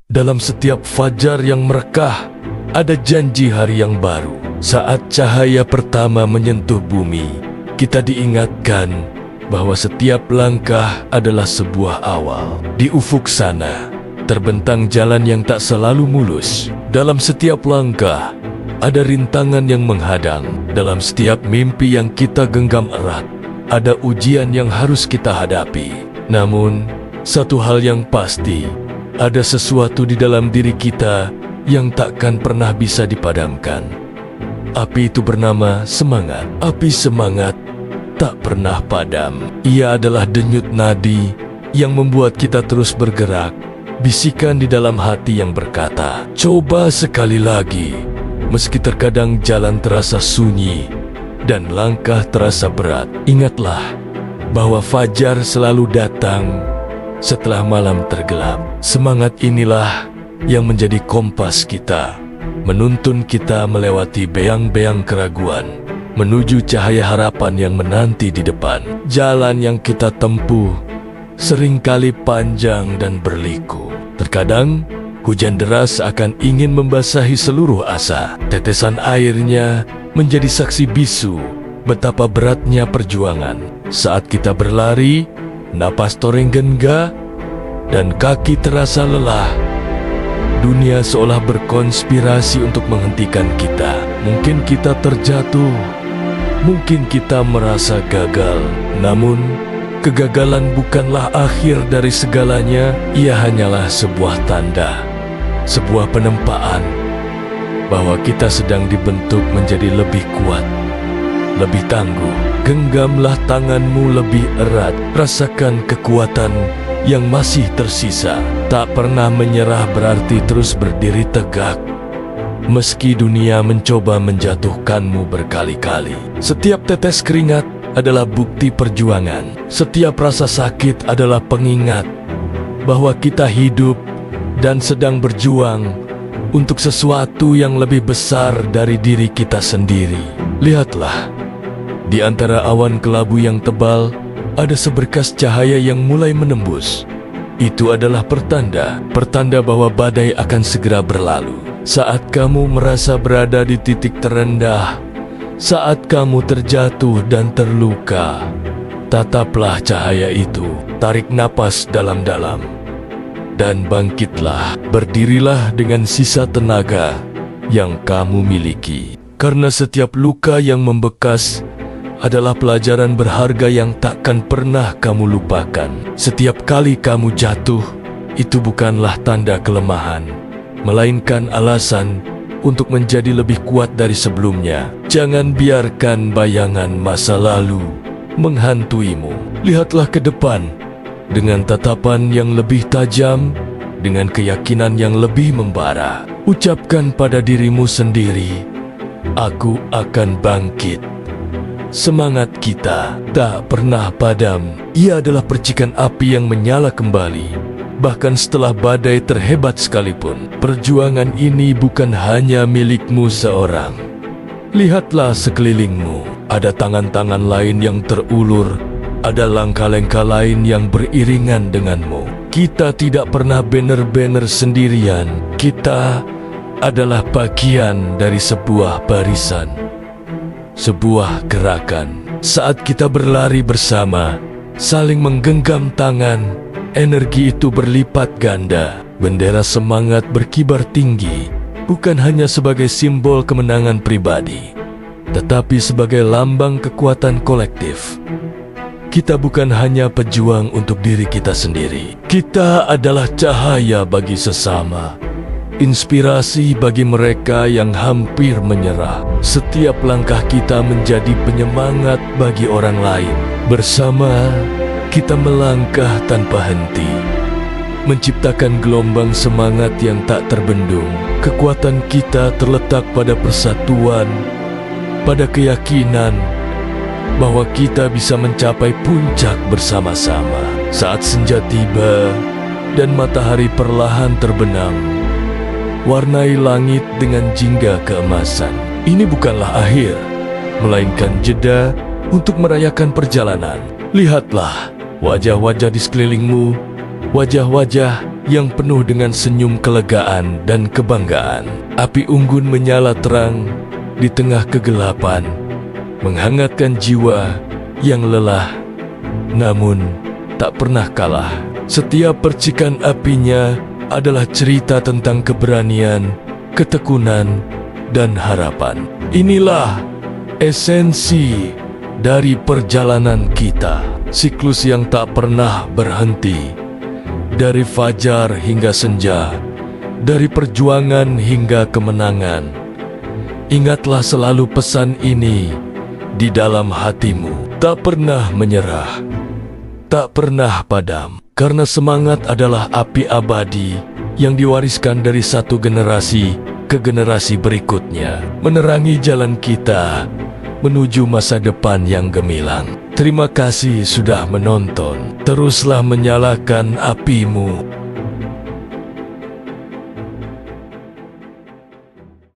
Dalam setiap fajar yang merekah, ada janji hari yang baru. Saat cahaya pertama menyentuh bumi, kita diingatkan bahwa setiap langkah adalah sebuah awal. Di ufuk sana, terbentang jalan yang tak selalu mulus. Dalam setiap langkah, ada rintangan yang menghadang. Dalam setiap mimpi yang kita genggam erat, ada ujian yang harus kita hadapi. Namun, satu hal yang pasti, ada sesuatu di dalam diri kita yang takkan pernah bisa dipadamkan. Api itu bernama semangat. Api semangat tak pernah padam. Ia adalah denyut nadi yang membuat kita terus bergerak. Bisikan di dalam hati yang berkata, "Coba sekali lagi." Meski terkadang jalan terasa sunyi dan langkah terasa berat, ingatlah bahwa fajar selalu datang setelah malam tergelap. Semangat inilah yang menjadi kompas kita, menuntun kita melewati beang-beang keraguan, menuju cahaya harapan yang menanti di depan. Jalan yang kita tempuh seringkali panjang dan berliku. Terkadang, hujan deras akan ingin membasahi seluruh asa. Tetesan airnya menjadi saksi bisu betapa beratnya perjuangan. Saat kita berlari, napas terenggenggah, dan kaki terasa lelah. Dunia seolah berkonspirasi untuk menghentikan kita. Mungkin kita terjatuh, mungkin kita merasa gagal. Namun, kegagalan bukanlah akhir dari segalanya. Ia hanyalah sebuah tanda, sebuah penempaan bahwa kita sedang dibentuk menjadi lebih kuat, lebih tangguh. Genggamlah tanganmu lebih erat, rasakan kekuatan yang masih tersisa. Tak pernah menyerah berarti terus berdiri tegak, meski dunia mencoba menjatuhkanmu berkali-kali. Setiap tetes keringat adalah bukti perjuangan. Setiap rasa sakit adalah pengingat bahwa kita hidup dan sedang berjuang untuk sesuatu yang lebih besar dari diri kita sendiri. Lihatlah, di antara awan kelabu yang tebal, ada seberkas cahaya yang mulai menembus. Itu adalah pertanda bahwa badai akan segera berlalu. Saat kamu merasa berada di titik terendah, saat kamu terjatuh dan terluka, tataplah cahaya itu, tarik napas dalam-dalam, dan bangkitlah. Berdirilah dengan sisa tenaga yang kamu miliki. Karena setiap luka yang membekas adalah pelajaran berharga yang takkan pernah kamu lupakan. Setiap kali kamu jatuh, itu bukanlah tanda kelemahan, melainkan alasan untuk menjadi lebih kuat dari sebelumnya. Jangan biarkan bayangan masa lalu menghantuimu. Lihatlah ke depan dengan tatapan yang lebih tajam, dengan keyakinan yang lebih membara. Ucapkan pada dirimu sendiri, "Aku akan bangkit." Semangat kita tak pernah padam. Ia adalah percikan api yang menyala kembali. Bahkan setelah badai terhebat sekalipun, perjuangan ini bukan hanya milikmu seorang. Lihatlah sekelilingmu, ada tangan-tangan lain yang terulur, ada langkah-langkah lain yang beriringan denganmu. Kita tidak pernah benar-benar sendirian. Kita adalah bagian dari sebuah barisan, sebuah gerakan. Saat kita berlari bersama, saling menggenggam tangan, energi itu berlipat ganda. Bendera semangat berkibar tinggi, bukan hanya sebagai simbol kemenangan pribadi, tetapi sebagai lambang kekuatan kolektif. Kita bukan hanya pejuang untuk diri kita sendiri. Kita adalah cahaya bagi sesama, inspirasi bagi mereka yang hampir menyerah. Setiap langkah kita menjadi penyemangat bagi orang lain. Bersama, kita melangkah tanpa henti, menciptakan gelombang semangat yang tak terbendung. Kekuatan kita terletak pada persatuan, pada keyakinan bahwa kita bisa mencapai puncak bersama-sama. Saat senja tiba dan matahari perlahan terbenam, warnai langit dengan jingga keemasan. Ini bukanlah akhir, melainkan jeda untuk merayakan perjalanan. Lihatlah wajah-wajah di sekelilingmu, wajah-wajah yang penuh dengan senyum kelegaan dan kebanggaan. Api unggun menyala terang di tengah kegelapan, menghangatkan jiwa yang lelah, namun tak pernah kalah. Setiap percikan apinya adalah cerita tentang keberanian, ketekunan, dan harapan. Inilah esensi dari perjalanan kita, siklus yang tak pernah berhenti. Dari fajar hingga senja, dari perjuangan hingga kemenangan. Ingatlah selalu pesan ini di dalam hatimu. Tak pernah menyerah, tak pernah padam. Karena semangat adalah api abadi yang diwariskan dari satu generasi ke generasi berikutnya, menerangi jalan kita menuju masa depan yang gemilang. Terima kasih sudah menonton. Teruslah menyalakan apimu.